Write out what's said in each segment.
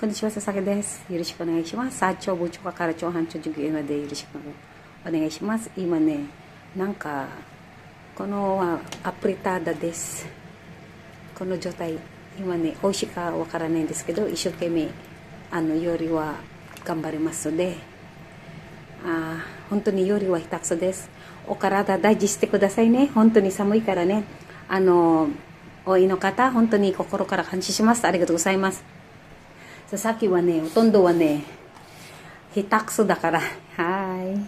こんにちは、佐々木です。よろしくお願いします。サチョウ、ブチョカ、カラチョウ、ハンチョ、ジュギュエマでよろしくお願いします。今ね、なんか、このアプリターダです。この状態、今ね、美味しいかわからないんですけど、一生懸命、料理は頑張りますので、本当に料理は下手くそです。お体大事してくださいね。本当に寒いからね。おいの方、本当に心から感謝します。ありがとうございます。ささきはね、ほとんどはね、下手くそだから。はい。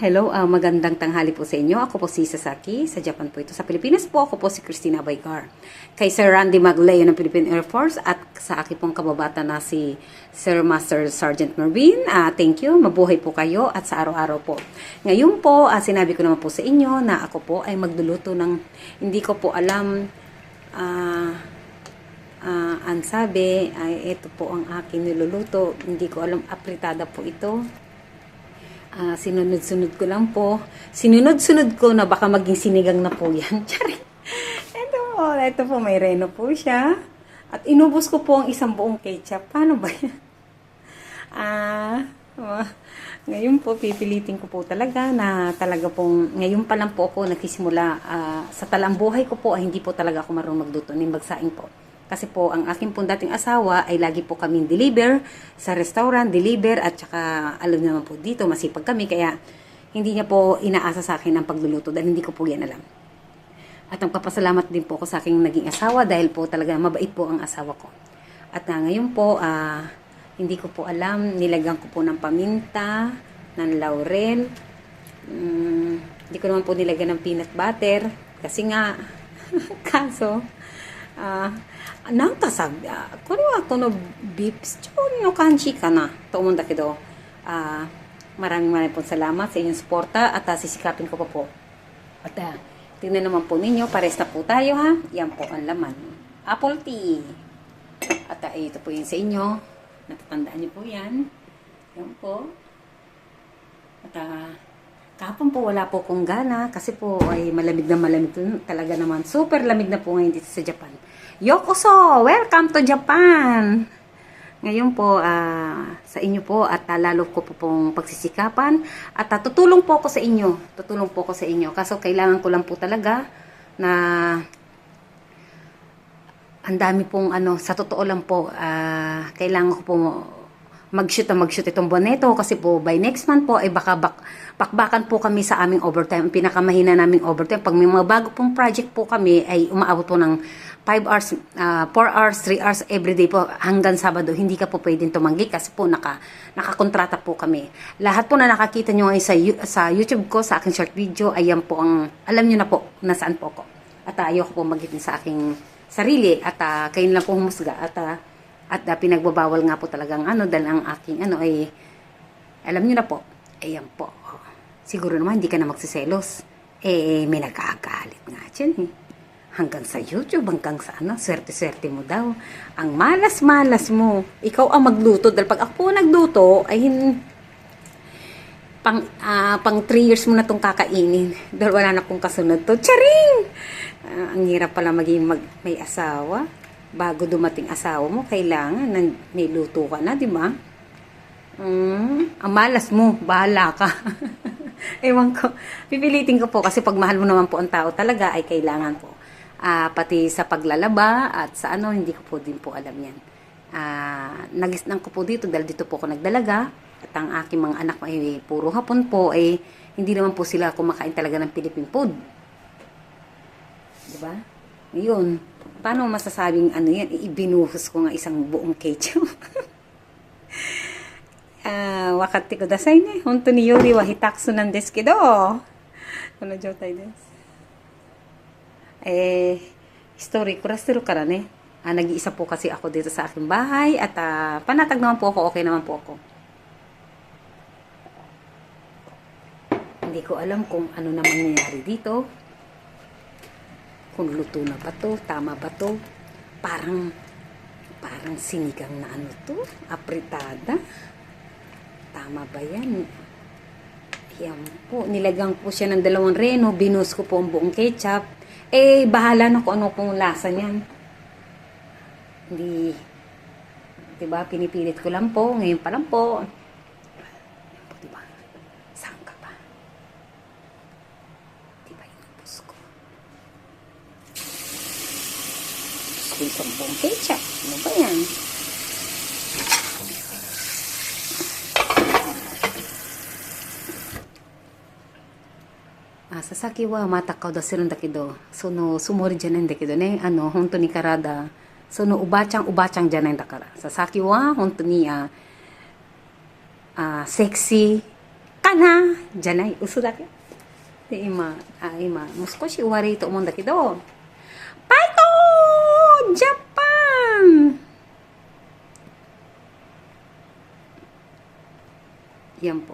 Hello, magandang tanghali po sa inyo. Ako po si Sasaki, sa Japan po ito. Sa Pilipinas po, ako po si Christina Baygar. Kay Sir Randy Magleo ng Philippine Air Force at sa aking pong kababata na si Sir Master Sergeant Marvin. Thank you, mabuhay po kayo at sa araw-araw po. Ngayon po, sinabi ko naman po sa inyo na ako po ay magluluto ng, hindi ko po alam, ang sabi, ay ito po ang aking niluluto. Hindi ko alam, apritada po ito. Sinunod-sunod ko lang po. Sinunod-sunod ko na baka maging sinigang na po yan. Ito po, may reno po siya. At inubos ko po ang isang buong ketchup. Paano ba yan? Ngayon po, pipilitin ko po talaga na talaga pong, ngayon pa lang po ako nagsisimula. Sa talang buhay ko po, hindi po talaga ako marunong magluto ng bagsaing po. Kasi po, ang aking pong dating asawa ay lagi po kaming deliver sa restaurant, deliver, at saka alam naman po dito, masipag kami, kaya hindi niya po inaasa sa akin ang pagluluto dahil hindi ko po yan alam. At ang papasalamat din po ako sa aking naging asawa dahil po talaga mabait po ang asawa ko. At ngayon po, hindi ko po alam, nilagyan ko po ng paminta, ng laurel, hindi ko naman po nilagyan ng peanut butter, kasi nga, kaso, なんかさ、これはこのビーフストーリーの感じかなと思うんだけど、maraming pong salamat sa inyong suporta at sisikapin ko pa po. At tingnan naman po ninyo, pares na po tayo ha. Yan po ang laman. Apple tea. At ito po yun sa inyo. Natatandaan niyo po yan. Yan po. At kahapon po wala po kong gana kasi po ay malamig talaga naman. Super lamig na po ngayon dito sa Japan. Yokoso! Welcome to Japan! Ngayon po, sa inyo po at lalo ko po pong pagsisikapan at tutulong po ako sa inyo. Tutulong po ako sa inyo. Kaso kailangan ko lang po talaga na ang dami pong sa totoo lang po, kailangan ko po mag-shoot itong buwan nito kasi po by next month po ay baka bakbakan po kami sa aming overtime. Pinakamahina naming overtime. Pag may mga bago pong project po kami ay umaabot po ng 5 hours, 4 hours, 3 hours everyday po hanggang Sabado. Hindi ka po pwedeng tumanggi kasi po nakakontrata po kami. Lahat po na nakakita nyo sa YouTube ko, sa aking short video, ayan po ang, alam nyo na po nasaan po ako. At ayoko po magitin sa aking sarili at kayo lang po humusga at pinagbabawal nga po talagang dahil ang aking ay alam nyo na po, ayan po. Siguro naman hindi ka na magsiselos. May nagkakalit nga dyan hanggang sa YouTube, hanggang sa swerte-swerte mo daw. Ang malas-malas mo. Ikaw ang magluto. Dahil pag ako po nagluto, ay pang 3 years mo na itong kakainin. Dahil wala na pong kasunod to. Charing! Ang hirap pala maging may asawa. Bago dumating asawa mo, kailangan may luto ka na, di ba? Ang malas mo, bahala ka. Ewan ko. Pipilitin ko po kasi pag mahal mo naman po ang tao talaga ay kailangan po. Pati sa paglalaba at sa hindi ko po din po alam yan. Nagisnan ko po dito dahil dito po ako nagdalaga at ang aking mga anak ay puro hapon po ay hindi naman po sila kumakain talaga ng Philippine food. Diba? Ngayon, paano masasabing yan? Ibinuhos ko nga isang buong ketchup. Wakati kudasai ne. Honto ni yori wa hitaksu nan desu kedo. Kono joutai desu. Story kurasiru kara ne. Nag-iisa po kasi ako dito sa aking bahay at panatag naman po ako, okay naman po ako. Hindi ko alam kung ano naman nangyari dito. Kung luto na ba to, tama ba to? Parang sinigang na to, apritada. Tama ba yan? Yan po, nilagyan po siya ng 2 reno, binus ko po ang buong ketchup. Bahala na kung ano pong lasa niyan. Hindi, diba, pinipilit ko lang po, ngayon pa lang po. Diba, saan ka pa? Diba, inubos ko. Gusto ko isang buong ketchup. Ano ba yan? Sasaki wa matakaw da siruんだけど、そのつもりじゃないんだけどね、本当に体、そのおばあちゃんじゃないんだから。Sasaki wa 本当にセクシーかなじゃない、嘘だけ。で、今、もう少し悪いと思うんだけど、バイトジャパンyan po.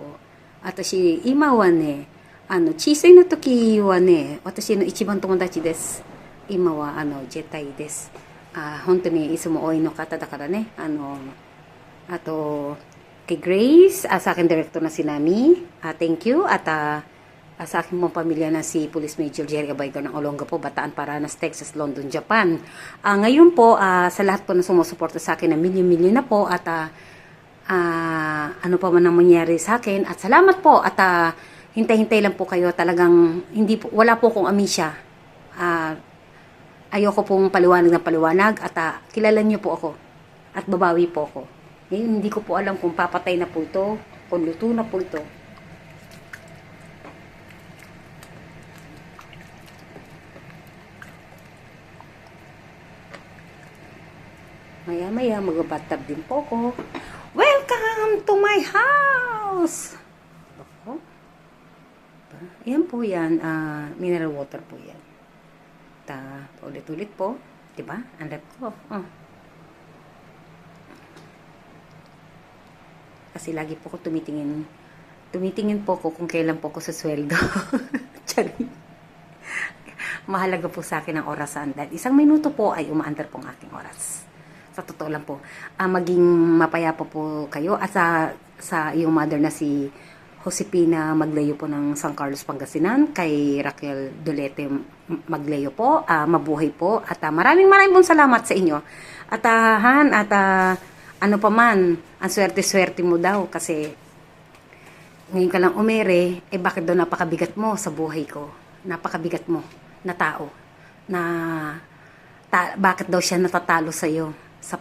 私、今はね、小さいの時はね、私の一番友達です。今は、ジェタイです。本当にいつも多いの方だからね。あと、kay Grace, sa akin director na si Nami, thank you. At sa akin mong pamilya na si Police Major Jerry Abaygar ng Olongapo, Bataan, Paranas, Texas, London, Japan. Ngayon po, sa lahat po na sumusuporta sa akin na milyon-milyon na po at ano pa man ang mangyari sa akin. At salamat po at hintay-hintay lang po kayo. Talagang wala po akong amisya. Ayoko pong paliwanag at kilala niyo po ako at babawi po ako. Ngayon, hindi ko po alam kung papatay na po ito, kung luto na po ito. Maya-maya, magbabatab din po ako. Welcome to my house! Ako? Ayan po yan, mineral water po yan. Ulit-ulit po. Diba? Ang lap ko. Kasi lagi po ko tumitingin. Tumitingin po ko kung kailan po ko sa sweldo. Charing. Mahalaga po sa akin ang orasan. Dahil 1 minuto po ay umaandar po ang aking oras. Sa totoo lang po. Maging mapayapa po kayo. At sa iyong mother na si Josepina Maglayo po ng San Carlos, Pangasinan, kay Raquel Dolete Maglayo po, mabuhay po, at maraming pong salamat sa inyo. At Han, at ano pa man, ang swerte-swerte mo daw, kasi ngayon ka lang umere, bakit daw napakabigat mo sa buhay ko? Napakabigat mo na tao, na bakit daw siya natatalo sa'yo? Sa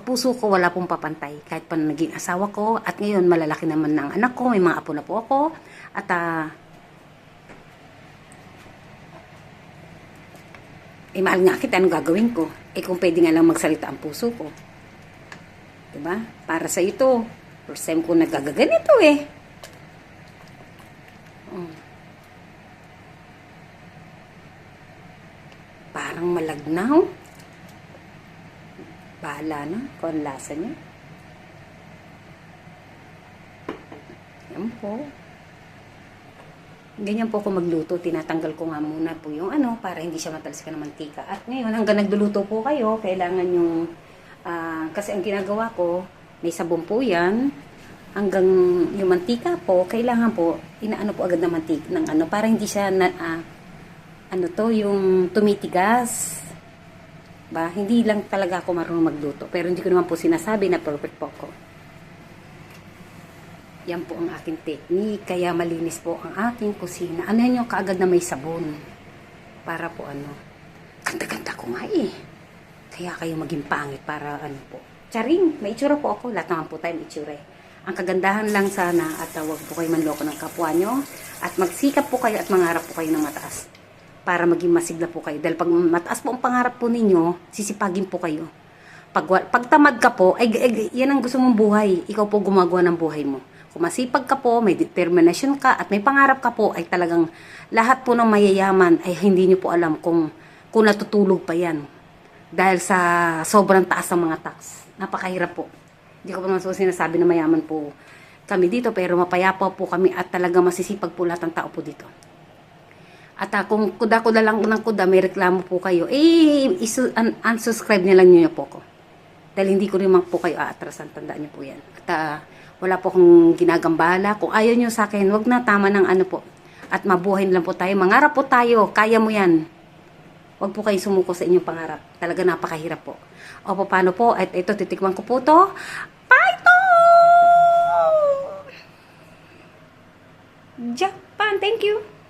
puso ko wala pong papantay kahit pa naging asawa ko at ngayon malalaki naman ng anak ko, may mga apo na po ako at mahal nga kita, anong gagawin ko? Kung pwede nga lang magsalita ang puso ko, diba? Para sa ito, first time ko nagagaganito parang malagnaw. Bahala na kung ang lasa niya. Yan po. Ganyan po ako magluto. Tinatanggal ko nga muna po yung para hindi siya matalsikan ng mantika. At ngayon, hanggang nagluluto po kayo, kailangan yung, kasi ang ginagawa ko, may sabon po yan. Hanggang yung mantika po, kailangan po, inaano po agad ng mantika, para hindi siya, yung tumitigas. Hindi lang talaga ako marunong magluto. Pero hindi ko naman po sinasabi na perfect po ako. Yan po ang aking technique. Kaya malinis po ang aking kusina. Ano yan yung kaagad na may sabon? Para po ganda-ganda ko nga Kaya kayo maging pangit para po. Charing, may itsura po ako. Lahat naman po tayo may itsura Ang kagandahan lang sana at huwag po kayo manloko ng kapwa nyo. At magsikap po kayo at mangarap po kayo ng mataas. Para maging masigla po kayo. Dahil pag mataas po ang pangarap po ninyo, sisipagin po kayo. Pag tamad ka po, yan ang gusto mong buhay. Ikaw po gumagawa ng buhay mo. Kung masipag ka po, may determination ka, at may pangarap ka po, ay talagang lahat po ng mayayaman ay hindi nyo po alam kung natutulog pa yan. Dahil sa sobrang taas ng mga tax. Napakahirap po. Hindi ko pa naman sinasabi na mayaman po kami dito, pero mapayapa po kami at talaga masisipag po lahat ng tao po dito. At kung kuda-kuda lang ng kuda, may reklamo po kayo, unsubscribe nilang nyo po ko. Dahil hindi ko rin po kayo aatrasan, tandaan nyo po yan. At wala po akong ginagambala. Kung ayaw nyo sa akin, wag na, tama ng po. At mabuhay lang po tayo, mangarap po tayo, kaya mo yan. Huwag po kayong sumuko sa inyong pangarap. Talaga napakahirap po. Opo, paano po? At ito, titikman ko po to. Paito! Japan, thank you!